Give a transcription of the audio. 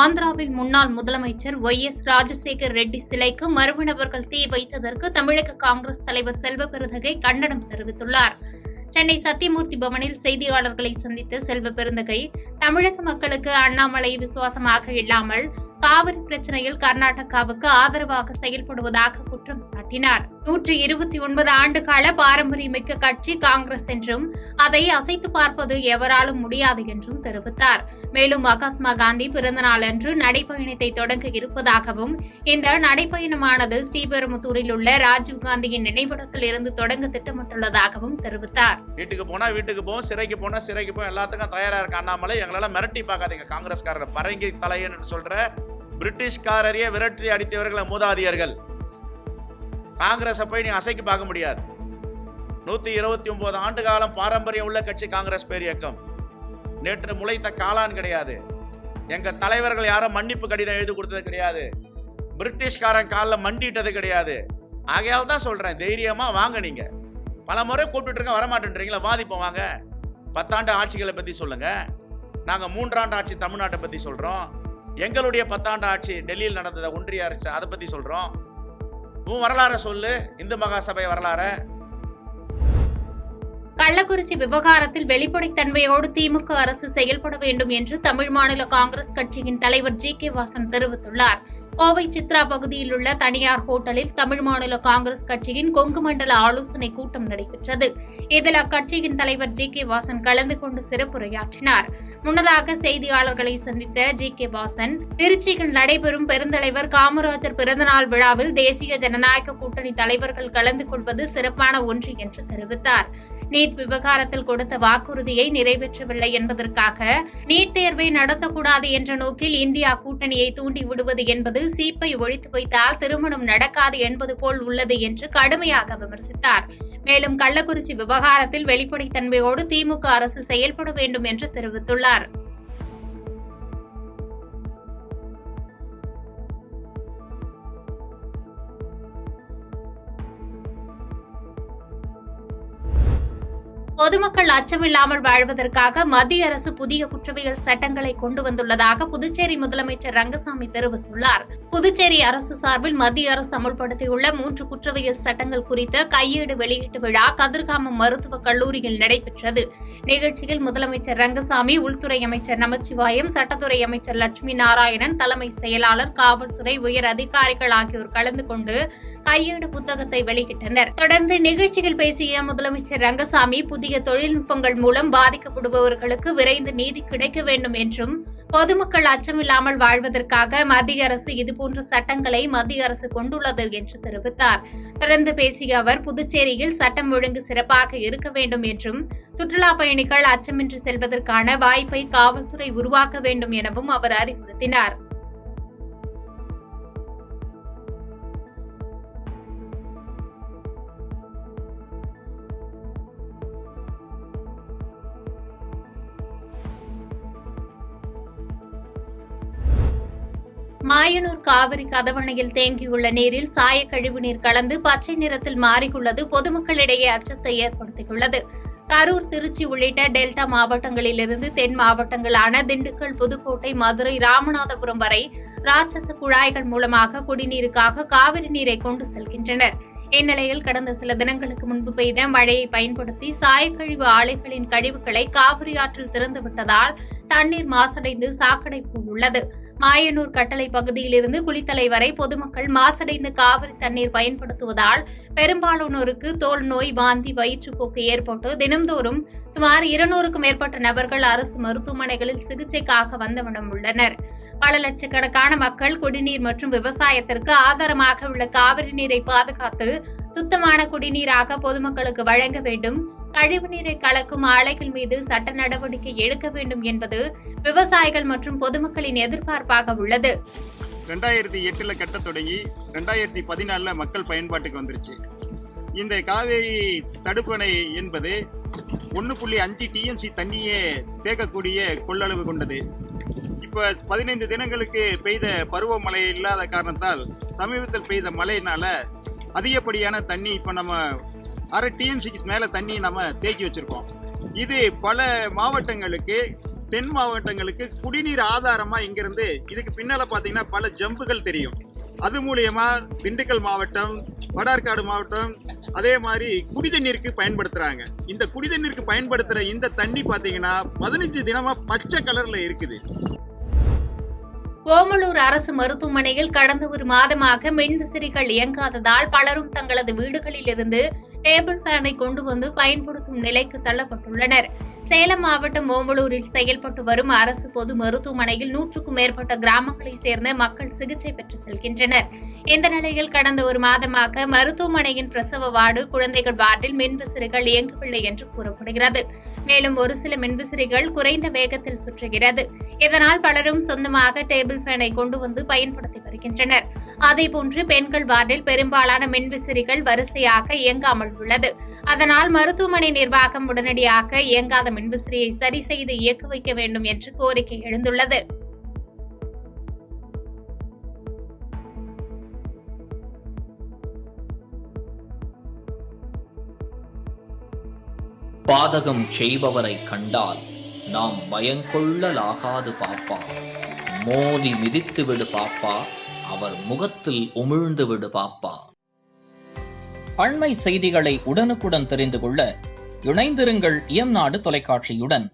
ஆந்திராவில் முன்னாள் முதலமைச்சர் YS ராஜசேகர் ரெட்டி சிலைக்கு மர்ம நபர்கள் தீ வைத்ததற்கு தமிழக காங்கிரஸ் தலைவர் செல்வ பெருந்தகை கண்டனம் தெரிவித்துள்ளார். சென்னை சத்தியமூர்த்தி பவனில் செய்தியாளர்களை சந்தித்த செல்வ பெருந்தகை, தமிழக மக்களுக்கு அண்ணாமலை விசுவாசமாக இல்லாமல் காவிரி பிரச்சனையில் கர்நாடகாவுக்கு ஆதரவாக செயல்படுவதாக குற்றம் சாட்டினார். 129 ஆண்டுகால பாரம்பரியமிக்க கட்சி காங்கிரஸ் என்றும் அதை அசைத்து பார்ப்பது எவராலும் முடியாது என்றும் தெரிவித்தார். மேலும் மகாத்மா காந்தி பிறந்தநாள் அன்று நடைப்பயணத்தை தொடங்க இருப்பதாகவும், இந்த நடைப்பயணமானது ஸ்ரீபெரும்புதூரில் உள்ள ராஜீவ்காந்தியின் நினைவிடத்தில் இருந்து தொடங்க திட்டமிட்டுள்ளதாகவும் தெரிவித்தார். வீட்டுக்கு போனா வீட்டுக்கு போவோம், சிறைக்கு போனா சிறைக்கு போவோம், எல்லாத்துக்கும் தயாரா இருக்க அண்ணாமலை. எங்களால மிரட்டி பார்க்காதீங்க. காங்கிரஸ்காரர் பரங்கி தலையன்னு சொல்ற பிரிட்டிஷ்காரரையே விரட்டி அடித்தவர்கள் மூதாதியர்கள். காங்கிரஸை போய் நீங்க அசைக்கு பார்க்க முடியாது. 129 ஆண்டு காலம் பாரம்பரியம் உள்ள கட்சி காங்கிரஸ் பேரியக்கம். நேற்று முளைத்த காளான் கிடையாது. எங்க தலைவர்கள் யாரும் மன்னிப்பு கடிதம் எழுதி கொடுத்தது கிடையாது. பிரிட்டிஷ்காரன் காலில் மண்டிட்டது கிடையாது. ஆகையால் தான் சொல்றேன், தைரியமா வாங்க. நீங்க பல முறை கூப்பிட்டு இருக்க, வரமாட்டேன்றீங்களா? வாதிப்போம் வாங்க. 10 ஆண்டு ஆட்சிகளை பத்தி சொல்லுங்க. நாங்க 3 ஆண்டு ஆட்சி தமிழ்நாட்டை பத்தி சொல்றோம். எங்களுடைய 10 ஆண்டு ஆட்சி டெல்லியில் நடந்தத ஒன்றிய அரசு அதை பத்தி சொல்றோம். உன் வரலாற சொல்லு, இந்து மகாசபை வரலாற. கள்ளக்குறிச்சி விவகாரத்தில் வெளிப்படைத்தன்மையோடு திமுக அரசு செயல்பட வேண்டும் என்று தமிழ் மாநில காங்கிரஸ் கட்சியின் தலைவர் GK வாசன் தெரிவித்துள்ளார். கோவை சித்ரா பகுதியில் உள்ள தனியார் ஹோட்டலில் தமிழ் மாநில காங்கிரஸ் கட்சியின் கொங்கு மண்டல ஆலோசனை கூட்டம் நடைபெற்றது. இதில் அக்கட்சியின் தலைவர் GK வாசன் கலந்து கொண்டு சிறப்புரையாற்றினார். முன்னதாக செய்தியாளர்களை சந்தித்த GK வாசன், திருச்சியில் நடைபெறும் பெருந்தலைவர் காமராஜர் பிறந்தநாள் விழாவில் தேசிய ஜனநாயக கூட்டணி தலைவர்கள் கலந்து கொள்வது சிறப்பான ஒன்று என்று தெரிவித்தார். நீட் விவகாரத்தில் கொடுத்த வாக்குறுதியை நிறைவேற்றவில்லை என்பதற்காக நீட் தேர்வை நடத்தக்கூடாது என்ற நோக்கில் இந்தியா கூட்டணியை தூண்டி விடுவது என்பது சீப்பை ஒழித்து வைத்தால் திருமணம் நடக்காது என்பது போல் உள்ளது என்று கடுமையாக விமர்சித்தார். மேலும் கள்ளக்குறிச்சி விவகாரத்தில் வெளிப்படைத்தன்மையோடு திமுக அரசு செயல்பட வேண்டும் என்று தெரிவித்துள்ளார். பொதுமக்கள் அச்சமில்லாமல் வாழ்வதற்காக மத்திய அரசு புதிய குற்றவியல் சட்டங்களை கொண்டு வந்துள்ளதாக புதுச்சேரி முதலமைச்சர் ரங்கசாமி தெரிவித்துள்ளார். புதுச்சேரி அரசு சார்பில் மத்திய அரசு அமல்படுத்தியுள்ள 3 குற்றவியல் சட்டங்கள் குறித்த கையேடு வெளியீட்டு விழா கதிர்காமம் மருத்துவக் கல்லூரியில் நடைபெற்றது. நிகழ்ச்சியில் முதலமைச்சர் ரங்கசாமி, உள்துறை அமைச்சர் நமச்சிவாயம், சட்டத்துறை அமைச்சர் லட்சுமி நாராயணன், தலைமை செயலாளர், காவல்துறை உயர் அதிகாரிகள் ஆகியோர் கலந்து கொண்டு கையேடு புத்தகத்தை வெளியிட்டனர். தொடர்ந்து நிகழ்ச்சியில் பேசிய முதலமைச்சர் ரங்கசாமி, புதிய தொழில்நுட்பங்கள் மூலம் பாதிக்கப்படுபவர்களுக்கு விரைந்து நீதி கிடைக்க வேண்டும் என்றும், பொதுமக்கள் அச்சமில்லாமல் வாழ்வதற்காக மத்திய அரசு இதுபோன்ற சட்டங்களை மத்திய அரசு கொண்டுள்ளது என்று தெரிவித்தார். தொடர்ந்து பேசிய அவர், புதுச்சேரியில் சட்டம் ஒழுங்கு சிறப்பாக இருக்க வேண்டும் என்றும், சுற்றுலா பயணிகள் அச்சமின்றி செல்வதற்கான வாய்ப்பை காவல்துறை உருவாக்க வேண்டும் எனவும் அவர் அறிவுறுத்தினார். மாயனூர் காவிரி கதவணையில் தேங்கியுள்ள நீரில் சாய கழிவுநீர் கலந்து பச்சை நிறத்தில் மாறியுள்ளது பொதுமக்களிடையே அச்சத்தை ஏற்படுத்தியுள்ளது. கரூர், திருச்சி உள்ளிட்ட டெல்டா மாவட்டங்களிலிருந்து தென் மாவட்டங்களான திண்டுக்கல், புதுக்கோட்டை, மதுரை, ராமநாதபுரம் வரை ராட்சச குழாய்கள் மூலமாக குடிநீருக்காக காவிரி நீரை கொண்டு செல்கின்றனர். இந்நிலையில் கடந்த சில தினங்களுக்கு முன்பு பெய்த மழையை பயன்படுத்தி சாயக்கழிவு ஆலைகளின் கழிவுகளை காவிரி ஆற்றில் திறந்துவிட்டதால் தண்ணீர் மாசடைந்து சாக்கடை போல் உள்ளது. மாயனூர் கட்டளை பகுதியிலிருந்து குளித்தலை வரை பொதுமக்கள் மாசடைந்து காவிரி தண்ணீர் பயன்படுத்துவதால் பெரும்பாலானோருக்கு தோல் நோய், வாந்தி, வயிற்றுப்போக்கு ஏற்பட்டு தினம்தோறும் சுமார் 200க்கும் மேற்பட்ட நபர்கள் அரசு மருத்துவமனைகளில் சிகிச்சைக்காக வந்தவண்ணம் உள்ளனர். பல லட்சக்கணக்கான மக்கள் குடிநீர் மற்றும் விவசாயத்திற்கு ஆதாரமாக உள்ள காவிரி நீரை பாதுகாத்து சுத்தமான குடிநீராக பொதுமக்களுக்கு வழங்க வேண்டும். கழிவுநீரை கலக்கும் ஆலைகள் மீது சட்ட நடவடிக்கை எடுக்க வேண்டும் என்பது விவசாயிகள் மற்றும் பொதுமக்களின் எதிர்பார்ப்பாக உள்ளது. 2008 கட்ட தொடங்கி 2014 மக்கள் பயன்பாட்டுக்கு வந்துருச்சு. இந்த காவேரி தடுப்பணை என்பது 1.5 TMC தண்ணியே தேக்கக்கூடிய கொள்ளளவு கொண்டது. இப்போ 15 தினங்களுக்கு பெய்த பருவமழை இல்லாத காரணத்தால் சமீபத்தில் பெய்த மழையினால அதிகப்படியான தண்ணி இப்போ நம்ம 1/2 TMCக்கு மேலே தண்ணி நம்ம தேக்கி வச்சிருக்கோம். இது பல மாவட்டங்களுக்கு தென் மாவட்டங்களுக்கு குடிநீர் ஆதாரமா இங்கிருந்து இதுக்கு பின்னால பாத்தீங்கன்னா பல ஜம்புகள் தெரியும். அது மூலியமா திண்டுக்கல் மாவட்டம், வடார்காடு மாவட்டம் அதே மாதிரி குடிதண்ணீருக்கு பயன்படுத்துறாங்க. இந்த குடிதண்ணீருக்கு பயன்படுத்துற இந்த தண்ணி பாத்தீங்கன்னா 15 தினமா பச்சை கலர்ல இருக்குது. ஓமலூர் அரசு மருத்துவமனையில் கடந்த ஒரு மாதமாக மின்விசிறிகள் இயங்காததால் பலரும் தங்களது வீடுகளில் இருந்து டேபிள் ஃபேனை கொண்டு வந்து பயன்படுத்தும் நிலைக்கு தள்ளப்பட்டுள்ளனர். சேலம் மாவட்டம் ஓமலூரில் செயல்பட்டு வரும் அரசு பொது மருத்துவமனையில் 100க்கும் மேற்பட்ட கிராமங்களைச் சேர்ந்த மக்கள் சிகிச்சை பெற்று செல்கின்றனர். இந்த நிலையில் கடந்த ஒரு மாதமாக மருத்துவமனையின் பிரசவ வார்டு, குழந்தைகள் வார்டில் மின்விசிறிகள் இயங்கவில்லை என்று கூறப்படுகிறது. மேலும் ஒரு சில மின்விசிறிகள் குறைந்த வேகத்தில் சுற்றுகிறது. இதனால் பலரும் சொந்தமாக டேபிள் ஃபேனை கொண்டு வந்து பயன்படுத்தி வருகின்றனர். அதேபோன்று பெண்கள் வார்டில் பெரும்பாலான மின்விசிறிகள் வரிசையாக இயங்காமல் உள்ளது. அதனால் மருத்துவமனை நிர்வாகம் உடனடியாக இயங்காத மின்விசிறியை சரி செய்து இயக்க வைக்க வேண்டும் என்று கோரிக்கை எழுந்துள்ளது. பாதகம் செய்பவரை கண்டால் நாம் பயங்கொள்ளலாகாது பாப்பா. மோதி மிதித்து விடு பாப்பா, அவர் முகத்தில் உமிழ்ந்து விடு பாப்பா. அண்மை செய்திகளை உடனுக்குடன் தெரிந்து கொள்ள இணைந்திருங்கள் இயம்நாடு தொலைக்காட்சியுடன்.